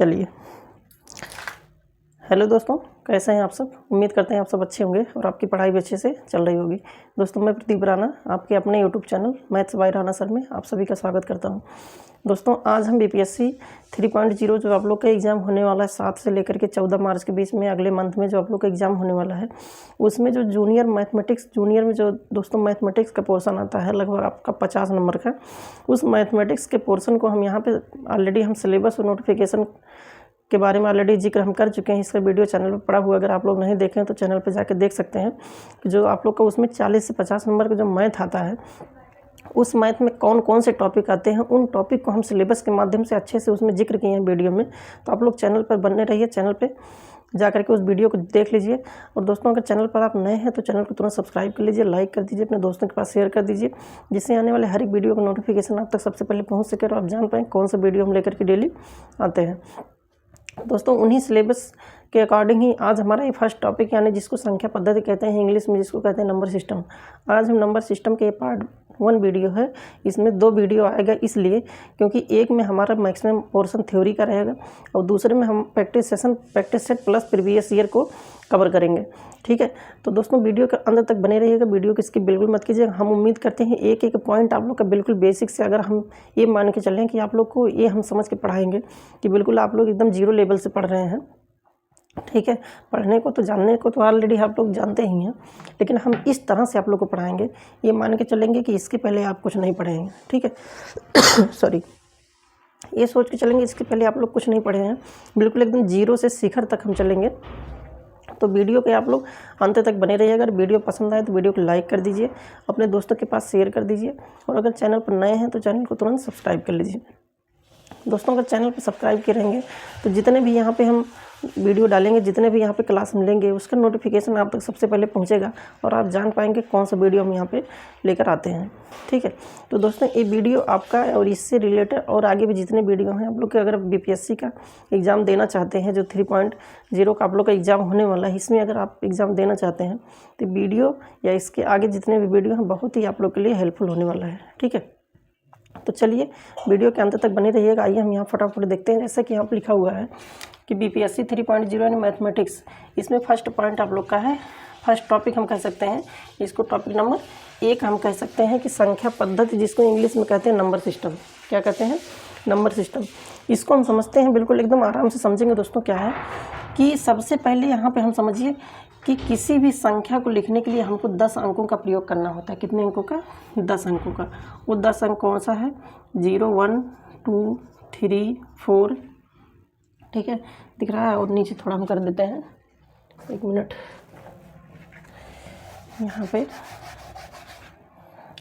चलिए, हेलो दोस्तों, कैसे हैं आप सब। उम्मीद करते हैं आप सब अच्छे होंगे और आपकी पढ़ाई भी अच्छे से चल रही होगी। दोस्तों, मैं प्रदीप राणा आपके अपने YouTube channel maths by Rana sir में आप सभी का स्वागत करता हूं। दोस्तों, आज हम बीपीएससी 3.0 जो आप लोग का एग्ज़ाम होने वाला है 7 से लेकर के 14 मार्च के बीच में, अगले मंथ में जो आप लोग का एग्ज़ाम होने वाला है, उसमें जो जूनियर में जो दोस्तों मैथमेटिक्स का पोर्शन आता है लगभग आपका 50 नंबर का, उस मैथमेटिक्स के पोर्शन को हम यहाँ पे ऑलरेडी हम सिलेबस और नोटिफिकेशन के बारे में ऑलरेडी जिक्र हम कर चुके हैं। इसका वीडियो चैनल पर पड़ा हुआ, अगर आप लोग नहीं देखें तो चैनल पर जाकर देख सकते हैं कि जो आप लोग का उसमें 40 से 50 नंबर का जो मैथ आता है, उस मैथ में कौन कौन से टॉपिक आते हैं, उन टॉपिक को हम सिलेबस के माध्यम से अच्छे से उसमें जिक्र किए हैं वीडियो में। तो आप लोग चैनल पर बने रहिए, चैनल पे जा करके उस वीडियो को देख लीजिए। और दोस्तों, अगर चैनल पर आप नए हैं तो चैनल को तुरंत सब्सक्राइब कर लीजिए, लाइक कर दीजिए, अपने दोस्तों के पास शेयर कर दीजिए, जिससे आने वाले हर एक वीडियो का नोटिफिकेशन आप तक सबसे पहले पहुँच सके और आप जान पाएँ कौन सा वीडियो हम लेकर के डेली आते हैं। दोस्तों, उन्हीं सिलेबस के अकॉर्डिंग ही आज हमारा ये फर्स्ट टॉपिक, यानी जिसको संख्या पद्धति कहते हैं, इंग्लिश में जिसको कहते हैं नंबर सिस्टम। आज हम नंबर सिस्टम के पार्ट 1 वीडियो है, इसमें 2 वीडियो आएगा, इसलिए क्योंकि एक में हमारा मैक्सिमम पोर्शन थ्योरी का रहेगा और दूसरे में हम practice set plus previous year को कवर करेंगे। ठीक है, तो दोस्तों वीडियो के अंदर तक बने रहिएगा, वीडियो को स्किप बिल्कुल मत कीजिएगा। हम उम्मीद करते हैं एक एक पॉइंट आप लोग का बिल्कुल बेसिक से, अगर हम ये मान के चलें कि आप लोग को ये हम समझ के पढ़ाएंगे कि बिल्कुल आप लोग एकदम जीरो लेवल से पढ़ रहे हैं। ठीक है, पढ़ने को तो जानने को तो ऑलरेडी आप लोग जानते ही हैं, लेकिन हम इस तरह से आप लोग को पढ़ाएंगे, ये मान के चलेंगे कि इसके पहले आप कुछ नहीं पढ़ेंगे। ठीक है सॉरी, ये सोच के चलेंगे इसके पहले आप लोग कुछ नहीं पढ़े हैं, बिल्कुल एकदम जीरो से शिखर तक हम चलेंगे। तो वीडियो पे आप लोग अंत तक बने रहिए। अगर वीडियो पसंद आए तो वीडियो को लाइक कर दीजिए, अपने दोस्तों के पास शेयर कर दीजिए, और अगर चैनल पर नए हैं तो चैनल को तुरंत सब्सक्राइब कर लीजिए। दोस्तों, अगर चैनल पर सब्सक्राइब किए रहेंगे तो जितने भी यहाँ पे हम वीडियो डालेंगे, जितने भी यहाँ पे क्लास हम लेंगे, उसका नोटिफिकेशन आप तक सबसे पहले पहुँचेगा और आप जान पाएंगे कौन सा वीडियो हम यहाँ पे लेकर आते हैं। ठीक है, तो दोस्तों, ये वीडियो आपका और इससे रिलेटेड और आगे भी जितने वीडियो हैं आप लोग के, अगर बीपीएससी का एग्ज़ाम देना चाहते हैं, जो 3.0 का आप लोग का एग्ज़ाम होने वाला है, इसमें अगर आप एग्ज़ाम देना चाहते हैं तो वीडियो या इसके आगे जितने भी वीडियो हैं बहुत ही आप लोग के लिए हेल्पफुल होने वाला है। ठीक है, तो चलिए वीडियो के अंत तक बने रहिएगा। आइए हम यहाँ फटाफट देखते हैं। जैसे कि यहाँ पर लिखा हुआ है कि बीपीएससी 3.0 यानी मैथमेटिक्स, इसमें फर्स्ट पॉइंट आप लोग का है, फर्स्ट टॉपिक हम कह सकते हैं इसको, टॉपिक नंबर 1 हम कह सकते हैं कि संख्या पद्धति, जिसको इंग्लिश में कहते हैं नंबर सिस्टम। क्या कहते हैं? Number system. इसको हम समझते हैं, बिल्कुल एकदम आराम से समझेंगे। दोस्तों, क्या है कि सबसे पहले यहाँ पे हम समझिए कि किसी भी संख्या को लिखने के लिए हमको 10 अंकों का प्रयोग करना होता है। कितने अंकों का? 10 अंकों का। वो 10 अंक कौन सा है? 0, 1, 2, 3, 4। ठीक है, दिख रहा है? और नीचे थोड़ा हम कर देते हैं, 1 मिनट। यहाँ पे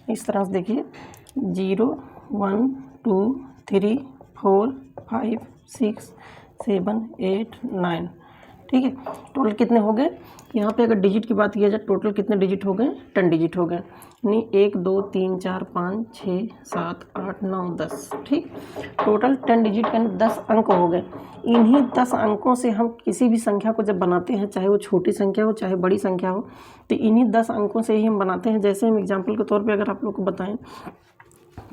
इस तरह से देखिए, 0, 1, 2, 3, 4, 5, 6, 7, 8, 9। ठीक है, टोटल कितने हो गए? यहाँ पे अगर डिजिट की बात किया जाए, टोटल कितने डिजिट हो गए? 10 डिजिट हो गए। यानी 1, 2, 3, 4, 5, 6, 7, 8, 9, 10। ठीक, टोटल 10 डिजिट यानी 10 अंक हो गए। इन्हीं 10 अंकों से हम किसी भी संख्या को जब बनाते हैं, चाहे वो छोटी संख्या हो चाहे बड़ी संख्या हो, तो इन्हीं 10 अंकों से ही हम बनाते हैं। जैसे हम एग्जाम्पल के तौर पर अगर आप लोग को बताएँ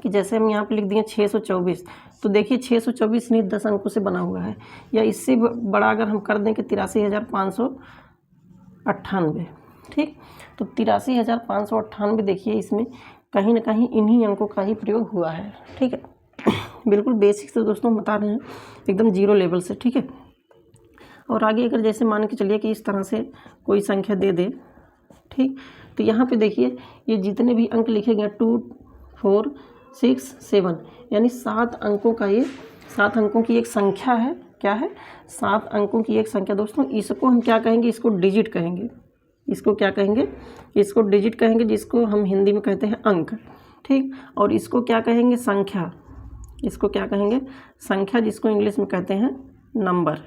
कि जैसे हम यहाँ पे लिख दिए 624, तो देखिए 624 नहीं 10 अंकों से बना हुआ है। या इससे बड़ा अगर हम कर दें कि 83,598। ठीक, तो 83,598 देखिए, इसमें कहीं ना कहीं इन्हीं अंकों का ही प्रयोग हुआ है। ठीक है, बिल्कुल बेसिक से दोस्तों बता रहे हैं, एकदम जीरो लेवल से। ठीक है, और आगे अगर जैसे मान के चलिए कि इस तरह से कोई संख्या दे दे, ठीक, तो यहाँ पे देखिए ये जितने भी अंक लिखे गए 2, 4, 6, 7, यानी 7 अंकों का, ये 7 अंकों की एक संख्या है। क्या है? 7 अंकों की एक संख्या। दोस्तों, इसको हम क्या कहेंगे? इसको डिजिट कहेंगे। इसको क्या कहेंगे? इसको डिजिट कहेंगे, जिसको हम हिंदी में कहते हैं अंक। ठीक, और इसको क्या कहेंगे? संख्या। इसको क्या कहेंगे? संख्या, जिसको इंग्लिश में कहते हैं नंबर।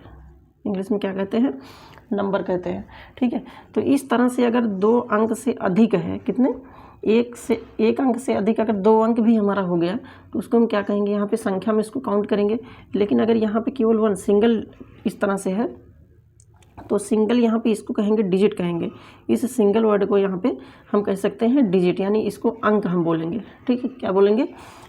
इंग्लिश में क्या कहते हैं? नंबर कहते हैं। ठीक है, तो इस तरह से अगर 2 अंक से अधिक है, कितने? एक अंक से अधिक, अगर 2 अंक भी हमारा हो गया तो उसको हम क्या कहेंगे? यहाँ पे संख्या में इसको काउंट करेंगे। लेकिन अगर यहाँ पे केवल 1 सिंगल इस तरह से है तो सिंगल यहाँ पे इसको कहेंगे डिजिट कहेंगे। इस सिंगल वर्ड को यहाँ पे हम कह सकते हैं डिजिट, यानी इसको अंक हम बोलेंगे। ठीक है, क्या बोलेंगे?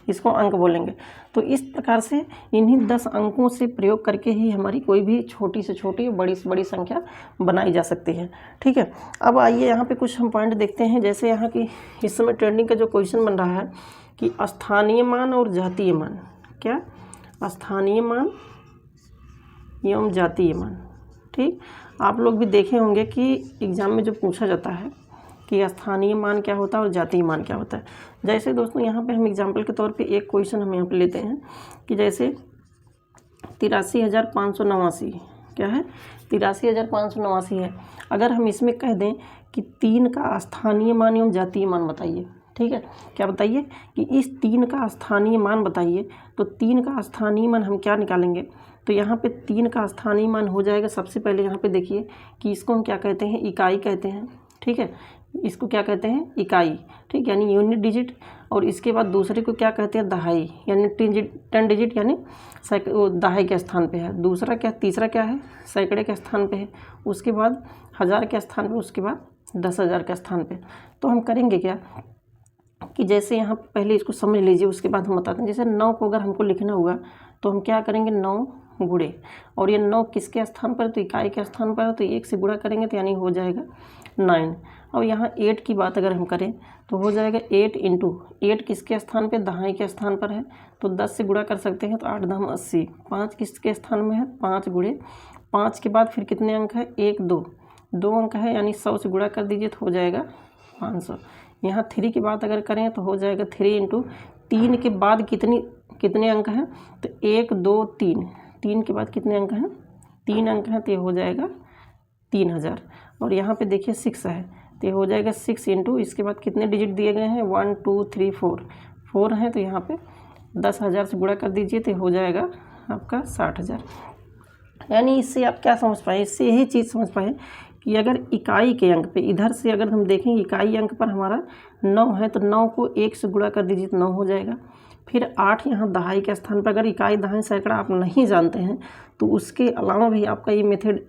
इसको अंक बोलेंगे। तो इस प्रकार से इन्हीं 10 अंकों से प्रयोग करके ही हमारी कोई भी छोटी से छोटी बड़ी से बड़ी संख्या बनाई जा सकती है। ठीक है, अब आइए यहाँ पे कुछ हम पॉइंट देखते हैं। जैसे यहाँ की इस समय ट्रेंडिंग का जो क्वेश्चन बन रहा है कि स्थानीय मान और जातीय मान, क्या? स्थानीय मान एवं जातीय मान। ठीक, आप लोग भी देखे होंगे कि एग्ज़ाम में जो पूछा जाता है कि स्थानीय मान क्या होता है और जातीय मान क्या होता है। जैसे दोस्तों यहाँ पे हम एग्जाम्पल के तौर पे एक क्वेश्चन हम यहाँ पे लेते हैं कि जैसे 83,589, क्या है? 83,589 है। अगर हम इसमें कह दें कि 3 का स्थानीय मान एवं जातीय मान बताइए। ठीक है, क्या बताइए कि इस 3 का स्थानीय मान बताइए। तो 3 का स्थानीय मान हम क्या निकालेंगे? तो यहाँ पे 3 का स्थानीय मान हो जाएगा। सबसे पहले यहाँ पे देखिए कि इसको हम क्या कहते हैं? इकाई कहते हैं। ठीक है, इसको क्या कहते हैं? इकाई। ठीक, यानी यूनिट डिजिट। और इसके बाद दूसरे को क्या कहते हैं? दहाई, यानी 10 डिजिट, यानी दहाई के स्थान पे है। दूसरा क्या? तीसरा क्या है? सैकड़े के स्थान पे है। उसके बाद हज़ार के स्थान पे, उसके बाद 10,000 के स्थान पे। तो हम करेंगे क्या कि जैसे यहाँ पहले इसको समझ लीजिए, उसके बाद हम बताते हैं। जैसे 9 को अगर हमको लिखना हुआ तो हम क्या करेंगे? 9 गुणे, और ये 9 किसके स्थान पर? तो इकाई के स्थान पर है। तो 1 से गुणा करेंगे तो यानी हो जाएगा 9। और यहाँ 8 की बात अगर हम करें तो हो जाएगा 8 इंटू 8 किसके स्थान पे? दहाई के स्थान पर है। तो 10 से गुणा कर सकते हैं। तो 8 दाम 80। 5 किसके स्थान में है? 5 गुणे 5 के बाद फिर कितने अंक है? 1 2 अंक है, यानी 100 से गुणा कर दीजिए तो हो जाएगा 500। यहाँ 3 की बात अगर करें तो हो जाएगा 3 इंटू 3 के बाद कितने अंक हैं? तो 1 2 3, 3 के बाद कितने अंक हैं? 3 अंक हैं। तो ये हो जाएगा 3000। और यहाँ पे देखिए 6 है, तो ये हो जाएगा 6 इंटू इसके बाद कितने डिजिट दिए गए हैं? 1 2 3 4 हैं। तो यहाँ पे 10,000 से गुणा कर दीजिए तो हो जाएगा आपका 60,000। यानी इससे आप क्या समझ पाए? इससे यही चीज़ समझ पाए कि अगर इकाई के अंक पे इधर से अगर हम देखें इकाई अंक पर हमारा 9 है, तो 9 को 1 से गुणा कर दीजिए तो 9 हो जाएगा। फिर 8 यहाँ दहाई के स्थान पर, अगर इकाई दहाई सैकड़ा आप नहीं जानते हैं तो उसके अलावा भी आपका ये मेथड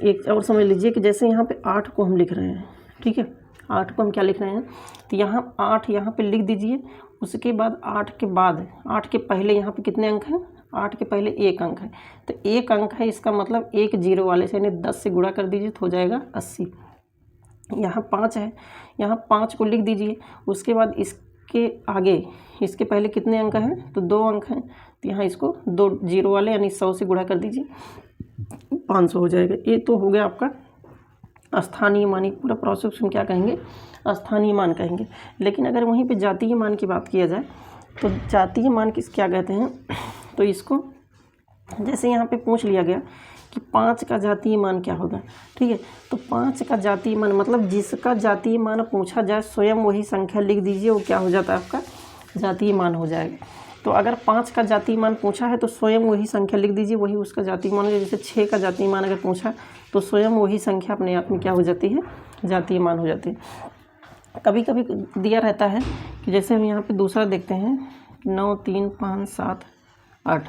एक और समझ लीजिए कि जैसे यहाँ पे 8 को हम लिख रहे हैं। ठीक है, 8 को हम क्या लिख रहे हैं? तो यहाँ 8 यहाँ पे लिख दीजिए। उसके बाद 8 के बाद 8 के पहले यहाँ पे कितने अंक हैं? 8 के पहले 1 अंक है। तो 1 अंक है, इसका मतलब 1 जीरो वाले से, यानी 10 से गुणा कर दीजिए तो हो जाएगा 80। यहाँ 5 है, यहाँ 5 को लिख दीजिए। उसके बाद इसके आगे इसके पहले कितने अंक हैं? तो 2 अंक हैं। तो यहाँ इसको 2 जीरो वाले, यानी 100 से गुणा कर दीजिए, 500 हो जाएगा। ये तो हो गया आपका स्थानीय मान। पूरा प्रोसेस हम क्या कहेंगे? स्थानीय मान कहेंगे। लेकिन अगर वहीं पे जातीय मान की बात किया जाए तो जातीय मान क्या कहते हैं? तो इसको जैसे यहाँ पे पूछ लिया गया कि 5 का जातीय मान क्या होगा। ठीक है, तो 5 का जातीय मान मतलब जिसका जातीय मान पूछा जाए स्वयं वही संख्या लिख दीजिए, वो क्या हो जाता है? आपका जातीय मान हो जाएगा। तो अगर 5 का जातीय मान पूछा है तो स्वयं वही संख्या लिख दीजिए, वही उसका जातीय मान है। जैसे 6 का जातीय मान अगर पूछा तो स्वयं वही संख्या अपने आप में क्या हो जाती है? जातीय मान हो जाती है। कभी कभी दिया रहता है कि जैसे हम यहाँ पे दूसरा देखते हैं 9 3 5 7 8,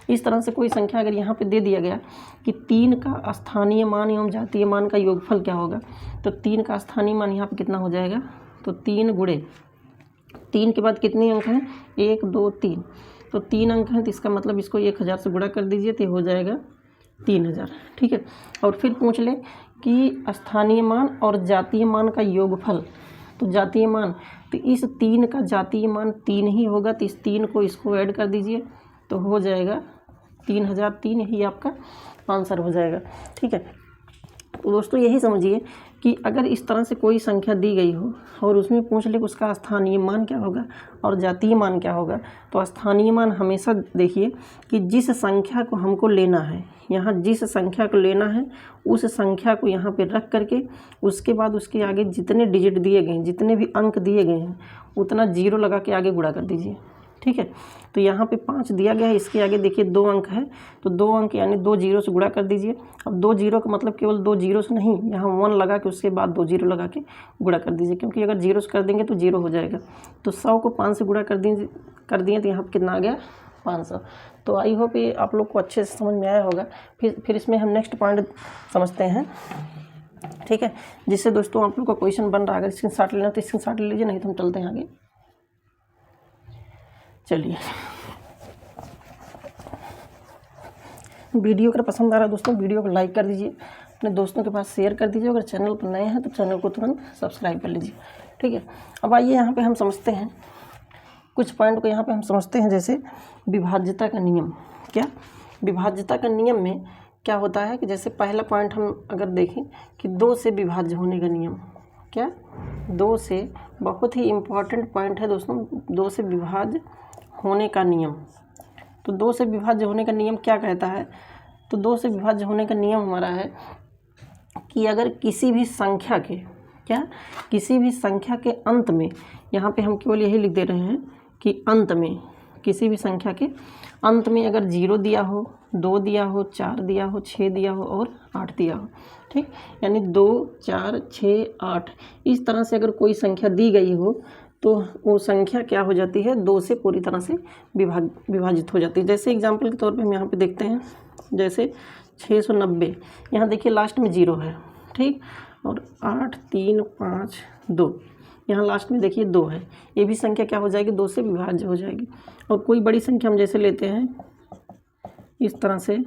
इस तरह से कोई संख्या अगर यहाँ पे दे दिया गया कि 3 का स्थानीय मान एवं जातीय मान का योगफल क्या होगा, तो 3 का स्थानीय मान यहाँ पे कितना हो जाएगा? तो 3 गुणे 3 के बाद कितने अंक हैं? 1 2 3, तो 3 अंक हैं। तो इसका मतलब इसको 1000 से गुणा कर दीजिए तो हो जाएगा 3000। ठीक है, और फिर पूछ ले कि स्थानीय मान और जातीय मान का योगफल, तो जातीय मान, तो इस 3 का जातीय मान 3 ही होगा। तो इस 3 को इसको ऐड कर दीजिए तो हो जाएगा 3003 ही आपका आंसर हो जाएगा। ठीक है, तो दोस्तों यही समझिए कि अगर इस तरह से कोई संख्या दी गई हो और उसमें पूछ ले कि उसका स्थानीय मान क्या होगा और जातीय मान क्या होगा, तो स्थानीय मान हमेशा देखिए कि जिस संख्या को हमको लेना है, यहाँ जिस संख्या को लेना है उस संख्या को यहाँ पे रख करके उसके बाद उसके आगे जितने डिजिट दिए गए हैं, जितने भी अंक दिए गए हैं, उतना जीरो लगा के आगे गुणा कर दीजिए। ठीक है, तो यहाँ पे 5 दिया गया है, इसके आगे देखिए 2 अंक है, तो 2 अंक यानी 2 जीरो से गुणा कर दीजिए। अब 2 जीरो का मतलब केवल 2 जीरो से नहीं, यहाँ 1 लगा के उसके बाद 2 जीरो लगा के गुणा कर दीजिए, क्योंकि अगर जीरो से कर देंगे तो जीरो हो जाएगा। तो 100 को 5 से गुणा कर दिए तो यहाँ पर कितना आ गया? 500। तो आई होप ये आप लोग को अच्छे से समझ में आया होगा। फिर इसमें हम नेक्स्ट पॉइंट समझते हैं, ठीक है, जिससे दोस्तों आप लोग का क्वेश्चन बन रहा है। अगर स्क्रीनशॉट लेना तो स्क्रीनशॉट ले लीजिए, नहीं तो हम चलते हैं आगे। चलिए, वीडियो अगर पसंद आ रहा है दोस्तों, वीडियो को लाइक कर दीजिए, अपने दोस्तों के पास शेयर कर दीजिए। अगर चैनल पर नए हैं तो चैनल को तुरंत सब्सक्राइब कर लीजिए, ठीक है। अब आइए यहाँ पे हम समझते हैं कुछ पॉइंट को। यहाँ पे हम समझते हैं जैसे विभाज्यता का नियम। क्या विभाज्यता का नियम में क्या होता है कि जैसे पहला पॉइंट हम अगर देखें कि 2 से विभाज्य होने का नियम। क्या 2 से, बहुत ही इम्पॉर्टेंट पॉइंट है दोस्तों, 2 से विभाज्य होने का नियम। तो 2 से विभाज्य होने का नियम क्या कहता है? तो 2 से विभाज्य होने का नियम हमारा है कि अगर किसी भी संख्या के, क्या किसी भी संख्या के अंत में, यहाँ पे हम केवल यही लिख दे रहे हैं कि अंत में, किसी भी संख्या के अंत में अगर 0 दिया हो, 2 दिया हो, 4 दिया हो, 6 दिया हो और 8 दिया हो, ठीक, यानी 2, 4, 6, 8 इस तरह से अगर कोई संख्या दी गई हो तो वो संख्या क्या हो जाती है? 2 से पूरी तरह से विभाजित हो जाती है। जैसे एग्जाम्पल के तौर पे हम यहाँ पे देखते हैं, जैसे 690, यहाँ देखिए लास्ट में 0 है, ठीक, और 8, 3, 5, 2, यहाँ लास्ट में देखिए 2 है। ये भी संख्या क्या हो जाएगी? 2 से विभाज्य हो जाएगी। और कोई बड़ी संख्या हम जैसे लेते हैं इस तरह से,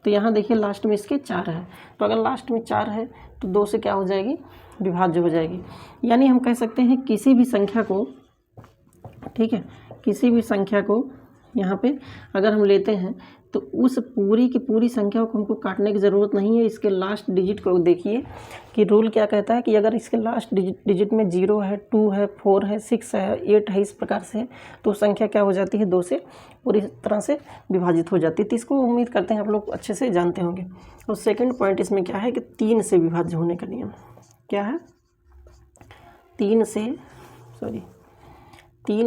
तो यहाँ देखिए लास्ट में इसके 4 है, तो अगर लास्ट में 4 है तो 2 से क्या हो जाएगी? विभाज्य हो जाएगी। यानी हम कह सकते हैं किसी भी संख्या को, ठीक है, किसी भी संख्या को यहाँ पे अगर हम लेते हैं तो उस पूरी की पूरी संख्या को हमको काटने की ज़रूरत नहीं है। इसके लास्ट डिजिट को देखिए कि रूल क्या कहता है कि अगर इसके लास्ट डिजिट में 0 है, 2 है, 4 है, 6 है, 8 है, इस प्रकार से, तो संख्या क्या हो जाती है? 2 से पूरी तरह से विभाजित हो जाती है। तो इसको उम्मीद करते हैं आप लोग अच्छे से जानते होंगे। और सेकेंड पॉइंट इसमें क्या है कि 3 से विभाज्य होने का नियम। क्या है? 3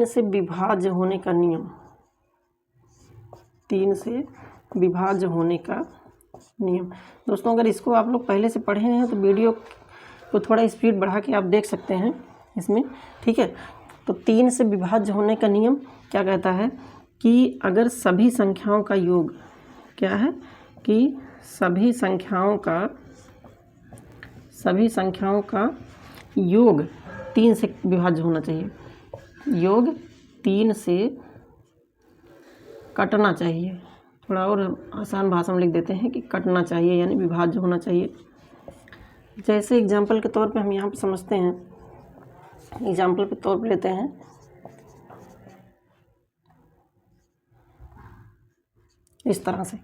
से विभाज्य होने का नियम। 3 से विभाज्य होने का नियम दोस्तों, अगर इसको आप लोग पहले से पढ़े हैं तो वीडियो को थोड़ा स्पीड बढ़ा के आप देख सकते हैं इसमें, ठीक है। तो 3 से विभाज्य होने का नियम क्या कहता है कि अगर सभी संख्याओं का योग, क्या है कि सभी संख्याओं का योग 3 से विभाज्य होना चाहिए। योग 3 से कटना चाहिए। थोड़ा और आसान भाषा में लिख देते हैं कि कटना चाहिए, यानी विभाज्य होना चाहिए। जैसे एग्जाम्पल के तौर पे हम यहाँ पे समझते हैं, एग्जाम्पल के तौर पे लेते हैं, इस तरह से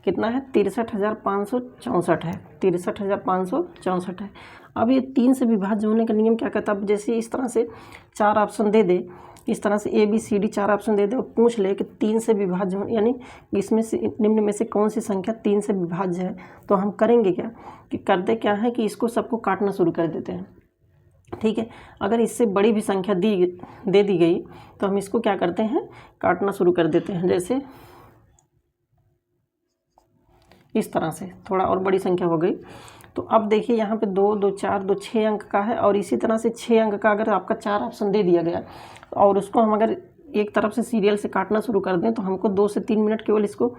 कितना है? 63,564 है, 63,564 है। अब ये 3 से विभाज्य होने का नियम क्या कहता है? अब जैसे इस तरह से 4 ऑप्शन दे दे, इस तरह से ABCD 4 ऑप्शन दे दे और पूछ ले कि 3 से विभाज्य हो, यानी इसमें से निम्न में से कौन सी संख्या 3 से विभाज्य है, तो हम करेंगे क्या कि करते क्या है कि इसको सबको काटना शुरू कर देते हैं, ठीक है। अगर इससे बड़ी भी संख्या दे दी गई तो हम इसको क्या करते हैं? काटना शुरू कर देते हैं। जैसे इस तरह से थोड़ा और बड़ी संख्या हो गई, तो अब देखिए यहाँ पे 2, 2, 4, 2, 6 अंक का है, और इसी तरह से 6 अंक का अगर आपका 4 ऑप्शन दे दिया गया और उसको हम अगर एक तरफ से सीरियल से काटना शुरू कर दें तो हमको 2 से 3 मिनट केवल इसको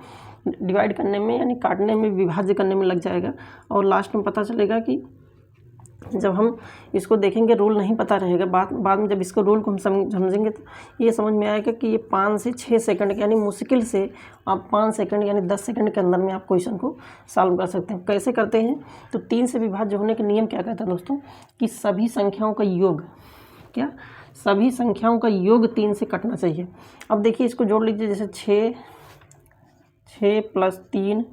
डिवाइड करने में, यानी काटने में, विभाज्य करने में लग जाएगा। और लास्ट में पता चलेगा कि जब हम इसको देखेंगे, रूल नहीं पता रहेगा, बाद में जब इसको रूल को हम समझेंगे तो ये समझ में आएगा कि ये 5 से 6 सेकंड, यानी मुश्किल से आप 5 सेकंड यानी 10 सेकंड के अंदर में आप क्वेश्चन को सॉल्व कर सकते हैं। कैसे करते हैं? तो 3 से विभाज्य होने के नियम क्या कहता है दोस्तों कि सभी संख्याओं का योग, क्या सभी संख्याओं का योग 3 से कटना चाहिए। अब देखिए इसको जोड़ लीजिए, जैसे 6 + 3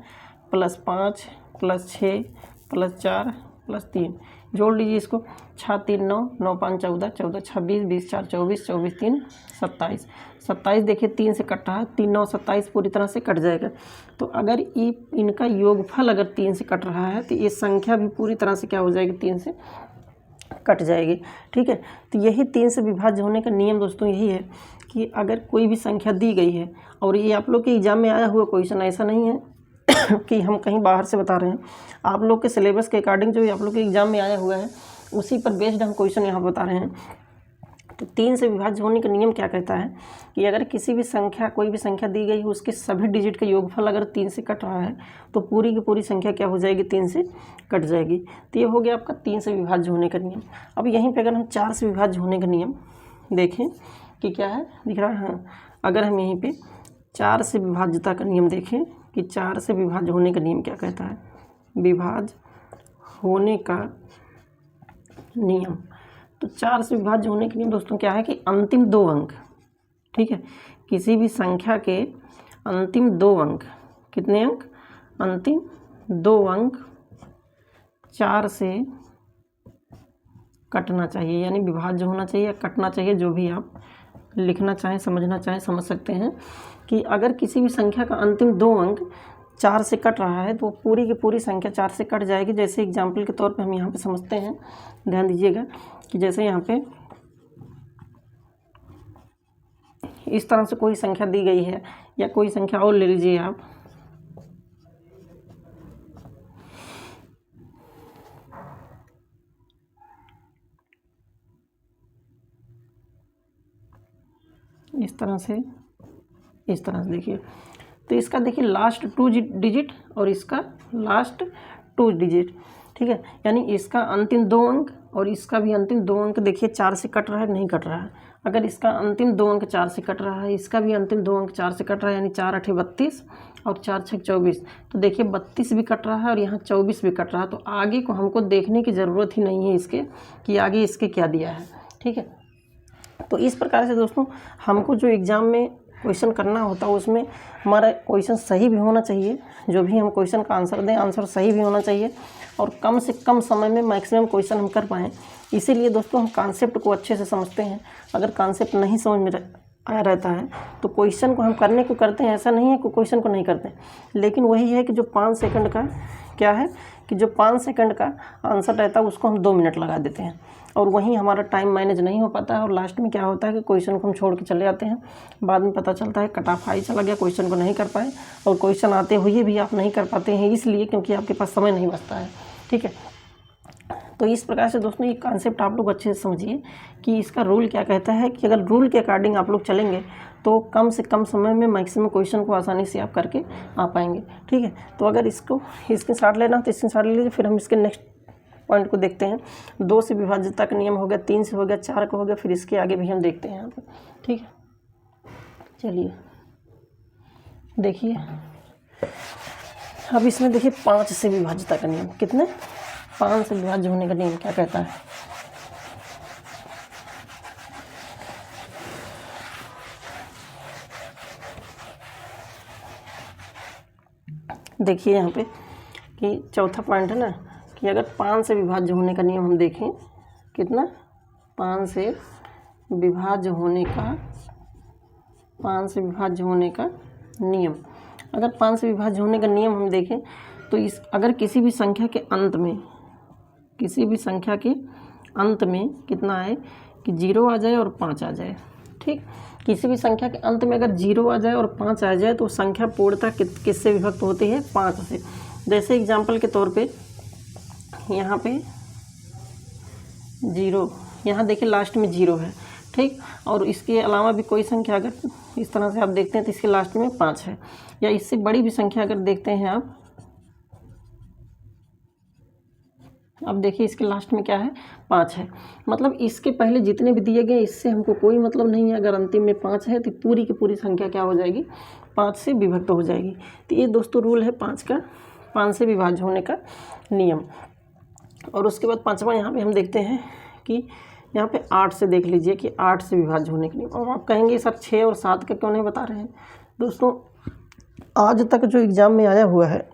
+ 5 + 6 + 4 + 3 जोड़ लीजिए इसको। 6 3 9 9 5 14 14 26 20 4 24 24 3 27 27 देखिए 3 से कट रहा है, 3 9 27 पूरी तरह से कट जाएगा। तो अगर ये इनका योगफल अगर 3 से कट रहा है तो ये संख्या भी पूरी तरह से क्या हो जाएगी? 3 से कट जाएगी, ठीक है। तो यही 3 से विभाज्य होने का नियम दोस्तों यही है कि अगर कोई भी संख्या दी गई है, और ये आप लोग के एग्जाम में आया हुआ क्वेश्चन, ऐसा नहीं है कि हम कहीं बाहर से बता रहे हैं, आप लोग के सिलेबस के अकॉर्डिंग जो आप लोग के एग्जाम में आया हुआ है उसी पर बेस्ड हम क्वेश्चन यहाँ बता रहे हैं। तो 3 से विभाज्य होने का नियम क्या कहता है कि अगर किसी भी संख्या, कोई भी संख्या दी गई है, उसके सभी डिजिट का योगफल अगर 3 से कट रहा है तो पूरी की पूरी संख्या क्या हो जाएगी, 3 से कट जाएगी। तो ये हो गया आपका 3 से विभाज्य होने का नियम। अब यहीं पे अगर हम 4 से विभाज्य होने का नियम देखें कि क्या है, दिख रहा है, हाँ, अगर हम यहीं पे 4 से विभाज्यता का नियम देखें कि 4 से विभाज्य होने का नियम क्या कहता है, विभाज्य होने का नियम। तो 4 से विभाज्य होने के नियम दोस्तों क्या है कि अंतिम 2 अंक, ठीक है, किसी भी संख्या के अंतिम 2 अंक, कितने अंक, अंतिम 2 अंक 4 से कटना चाहिए, यानी विभाज्य होना चाहिए या कटना चाहिए, जो भी आप लिखना चाहें, समझना चाहें, समझ सकते हैं कि अगर किसी भी संख्या का अंतिम 2 अंक 4 से कट रहा है तो पूरी की पूरी संख्या 4 से कट जाएगी। जैसे एग्जाम्पल के तौर पे हम यहाँ पे समझते हैं, ध्यान दीजिएगा कि जैसे यहाँ पे इस तरह से कोई संख्या दी गई है, या कोई संख्या और ले लीजिए आप, इस तरह से देखिए, तो इसका देखिए लास्ट 2 डिजिट और इसका लास्ट 2 डिजिट, ठीक है, यानी इसका अंतिम 2 अंक और इसका भी अंतिम 2 अंक देखिए 4 से कट रहा है, नहीं कट रहा है। अगर इसका अंतिम 2 अंक 4 से कट रहा है, इसका भी अंतिम 2 अंक 4 से कट रहा है, यानी 4 8 32 और 4 6 24, तो देखिए 32 भी कट रहा है और यहाँ 24 भी कट रहा है। तो आगे को हमको देखने की ज़रूरत ही नहीं है इसके कि आगे इसके क्या दिया है, ठीक है। तो इस प्रकार से दोस्तों हमको जो एग्ज़ाम में क्वेश्चन करना होता है उसमें हमारा क्वेश्चन सही भी होना चाहिए, जो भी हम क्वेश्चन का आंसर दें आंसर सही भी होना चाहिए, और कम से कम समय में मैक्सिमम क्वेश्चन हम कर पाएँ। इसीलिए दोस्तों हम कॉन्सेप्ट को अच्छे से समझते हैं। अगर कॉन्सेप्ट नहीं समझ में आया रहता है तो क्वेश्चन को हम करने को करते हैं, ऐसा नहीं है कि क्वेश्चन को नहीं करते, लेकिन वही है कि जो 5 सेकंड का क्या है कि जो 5 सेकंड का आंसर रहता है उसको हम 2 मिनट लगा देते हैं, और वहीं हमारा टाइम मैनेज नहीं हो पाता है, और लास्ट में क्या होता है कि क्वेश्चन को हम छोड़ के चले जाते हैं। बाद में पता चलता है कट ऑफ हाई चला गया, क्वेश्चन को नहीं कर पाए, और क्वेश्चन आते हुए भी आप नहीं कर पाते हैं, इसलिए क्योंकि आपके पास समय नहीं बचता है, ठीक है। तो इस प्रकार से दोस्तों ये कॉन्सेप्ट आप लोग अच्छे से समझिए कि इसका रूल क्या कहता है कि अगर रूल के अकॉर्डिंग आप लोग चलेंगे तो कम से कम समय में मैक्सिमम क्वेश्चन को आसानी से आप करके आ पाएंगे, ठीक है। तो अगर इसको स्क्रीनशॉट लेना तो स्क्रीनशॉट ले लीजिए। फिर हम इसके नेक्स्ट पॉइंट को देखते हैं। 2 से विभाज्यता का नियम हो गया, 3 से हो गया, 4 का हो गया, फिर इसके आगे भी हम देखते हैं यहाँ पर, ठीक है। चलिए देखिए अब इसमें देखिए 5 से विभाज्यता का नियम, कितने, 5 से विभाज्य होने का नियम क्या कहता है। देखिए यहाँ पे कि चौथा पॉइंट है ना कि अगर 5 से विभाज्य होने का नियम हम देखें, कितना, 5 से विभाज्य होने का नियम, अगर 5 से विभाज्य होने का नियम हम देखें तो इस अगर किसी भी संख्या के अंत में कितना आए कि 0 आ जाए और 5 आ जाए, ठीक। किसी भी संख्या के अंत में अगर 0 आ जाए और 5 आ जाए तो संख्या पूर्णतः किससे विभक्त होती है, 5 से। जैसे एग्जाम्पल के तौर पे यहाँ पे 0, यहाँ देखिए लास्ट में 0 है, ठीक, और इसके अलावा भी कोई संख्या अगर इस तरह से आप देखते हैं तो इसके लास्ट में 5 है, या इससे बड़ी भी संख्या अगर देखते हैं आप, अब देखिए इसके लास्ट में क्या है, 5 है। मतलब इसके पहले जितने भी दिए गए इससे हमको कोई मतलब नहीं है। अगर अंतिम में 5 है तो पूरी की पूरी संख्या क्या हो जाएगी, 5 से विभक्त हो जाएगी। तो ये दोस्तों रूल है 5 से विभाज्य होने का नियम। और उसके बाद 5वां यहाँ पे हम देखते हैं कि यहाँ पे 8 से देख लीजिए कि 8 से विभाज्य होने के नियम। और आप कहेंगे सर 6 और 7 का क्यों नहीं बता रहे हैं। दोस्तों आज तक जो एग्ज़ाम में आया हुआ है,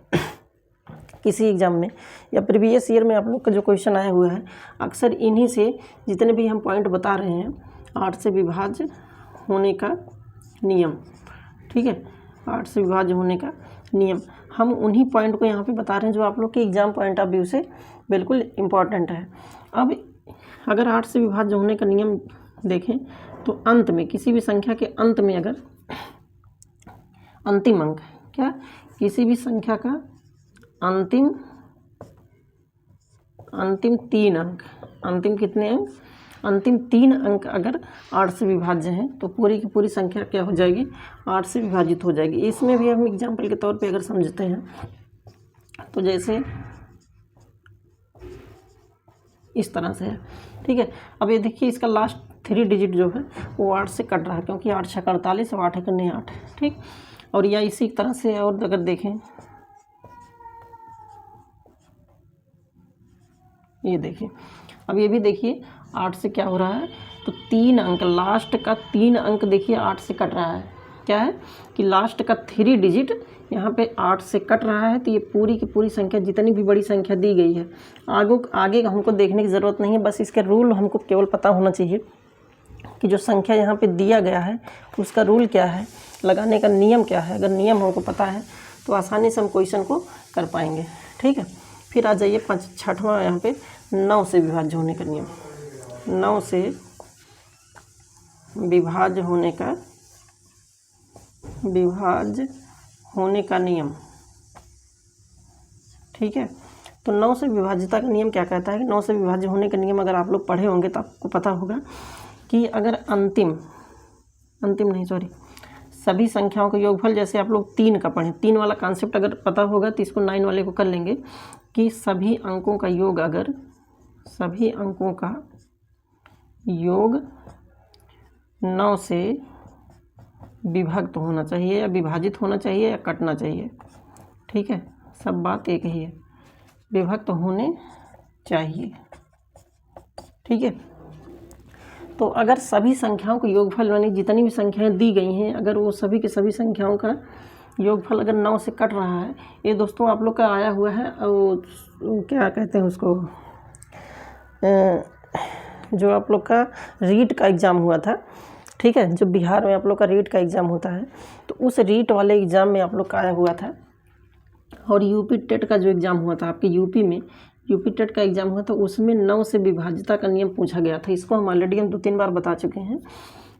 किसी एग्ज़ाम में या प्रीवियस ईयर में आप लोग का जो क्वेश्चन आया हुआ है, अक्सर इन्हीं से जितने भी हम पॉइंट बता रहे हैं, 8 से विभाज्य होने का नियम, ठीक है, 8 से विभाज्य होने का नियम, हम उन्हीं पॉइंट को यहाँ पे बता रहे हैं जो आप लोग के एग्ज़ाम पॉइंट ऑफ व्यू से बिल्कुल इम्पॉर्टेंट है। अब अगर 8 से विभाज्य होने का नियम देखें तो अंत में किसी भी संख्या के अंत में अगर अंतिम अंक, क्या, किसी भी संख्या का अंतिम 3 अंक, अंतिम कितने अंक, अंतिम 3 अंक अगर 8 से विभाज्य हैं तो पूरी की पूरी संख्या क्या हो जाएगी, 8 से विभाजित हो जाएगी। इसमें भी हम एग्जाम्पल के तौर पे अगर समझते हैं तो जैसे इस तरह से है, ठीक है। अब ये देखिए इसका लास्ट 3 डिजिट जो है वो 8 से कट रहा है, क्योंकि 8 छः 48 और 8 करने 8, ठीक। और या इसी तरह से और अगर देखें, ये देखिए, अब ये भी देखिए 8 से क्या हो रहा है, तो 3 अंक, लास्ट का 3 अंक देखिए 8 से कट रहा है। क्या है कि लास्ट का 3 डिजिट यहाँ पे 8 से कट रहा है। तो ये पूरी की पूरी संख्या, जितनी भी बड़ी संख्या दी गई है, आगे हमको देखने की ज़रूरत नहीं है, बस इसके रूल हमको केवल पता होना चाहिए कि जो संख्या यहाँ पे दिया गया है उसका रूल क्या है, लगाने का नियम क्या है। अगर नियम हमको पता है तो आसानी से हम क्वेश्चन को कर पाएंगे, ठीक है। फिर आ जाइए 6वां यहाँ पे 9 से विभाज्य होने का नियम। 9 से विभाज्य होने का नियम, ठीक है। तो 9 से विभाज्यता का नियम क्या कहता है कि 9 से विभाज्य होने का नियम अगर आप लोग पढ़े होंगे तो आपको पता होगा कि अगर सभी संख्याओं का योगफल, जैसे आप लोग 3 का पढ़ें, 3 वाला कॉन्सेप्ट अगर पता होगा तो इसको 9 वाले को कर लेंगे कि सभी अंकों का योग, अगर सभी अंकों का योग 9 से विभक्त होना चाहिए या विभाजित होना चाहिए या कटना चाहिए, ठीक है। सब बात एक ही है, विभक्त होने चाहिए, ठीक है। तो अगर सभी संख्याओं का योगफल, यानी जितनी भी संख्याएं दी गई हैं, अगर वो सभी के सभी संख्याओं का योगफल अगर 9 से कट रहा है, ये दोस्तों आप लोग का आया हुआ है, वो क्या कहते हैं उसको, जो आप लोग का रीट का एग्ज़ाम हुआ था, ठीक है, जो बिहार में आप लोग का रीट का एग्ज़ाम होता है, तो उस रीट वाले एग्ज़ाम में आप लोग का आया हुआ था। और यूपी टेट का जो एग्ज़ाम हुआ था आपके यूपी में, यूपी टेट का एग्ज़ाम हुआ था, उसमें 9 से विभाज्यता का नियम पूछा गया था। इसको हम ऑलरेडी 2-3 बार बता चुके हैं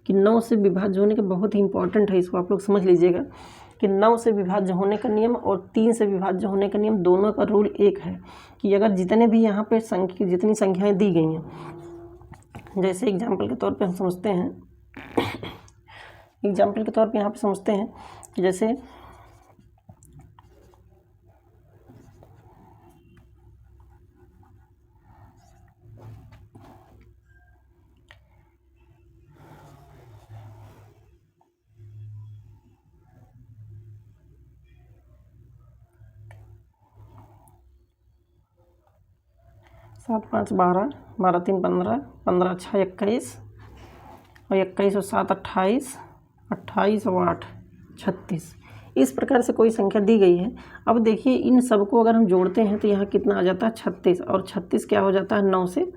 कि 9 से विभाज्य होने का बहुत ही इंपॉर्टेंट है, इसको आप लोग समझ लीजिएगा कि 9 से विभाज्य होने का नियम और 3 से विभाज्य होने का नियम, दोनों का रूल एक है कि अगर जितने भी यहाँ पे जितनी संख्याएँ दी गई हैं, जैसे एग्जाम्पल के तौर पर हम समझते हैं, एग्जाम्पल के तौर पे यहाँ पे समझते हैं कि जैसे सात 5 12, 12 3 15, 15 6 21 और 21 और 7 28, 28 और 8 36, इस प्रकार से कोई संख्या दी गई है। अब देखिए इन सबको अगर हम जोड़ते हैं तो यहाँ कितना आ जाता है 36, और 36 क्या हो जाता है 9 से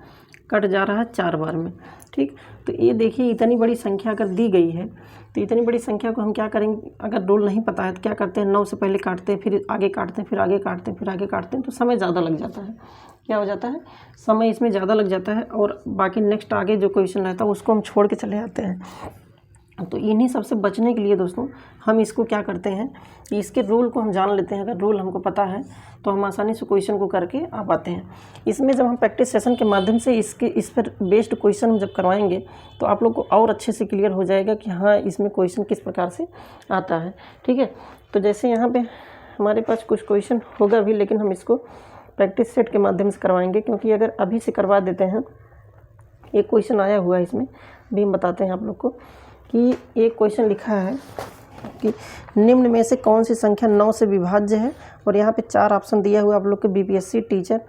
कट जा रहा है 4 बार में, ठीक। तो ये देखिए इतनी बड़ी संख्या अगर दी गई है तो इतनी बड़ी संख्या को हम क्या करेंगे, अगर रूल नहीं पता है तो क्या करते हैं, 9 से पहले काटते हैं, फिर आगे काटते हैं, फिर आगे काटते हैं, फिर आगे काटते हैं, तो समय ज़्यादा लग जाता है। क्या हो जाता है, समय इसमें ज़्यादा लग जाता है, और बाकी नेक्स्ट आगे जो क्वेश्चन रहता है उसको हम छोड़ के चले जाते हैं। तो इन्हीं सबसे बचने के लिए दोस्तों हम इसको क्या करते हैं कि इसके रूल को हम जान लेते हैं। अगर रूल हमको पता है तो हम आसानी से क्वेश्चन को करके आ पाते हैं। इसमें जब हम प्रैक्टिस सेशन के माध्यम से इस पर बेस्ड क्वेश्चन हम जब करवाएंगे तो आप लोग को और अच्छे से क्लियर हो जाएगा कि हाँ इसमें क्वेश्चन किस प्रकार से आता है, ठीक है। तो जैसे यहाँ पर हमारे पास कुछ क्वेश्चन होगा भी, लेकिन हम इसको प्रैक्टिस सेट के माध्यम से करवाएंगे, क्योंकि अगर अभी से करवा देते हैं, एक क्वेश्चन आया हुआ है इसमें भी हम बताते हैं आप लोग को कि एक क्वेश्चन लिखा है कि निम्न में से कौन सी संख्या 9 से विभाज्य है, और यहाँ पे 4 ऑप्शन दिया हुआ आप लोग के बीपीएससी टीचर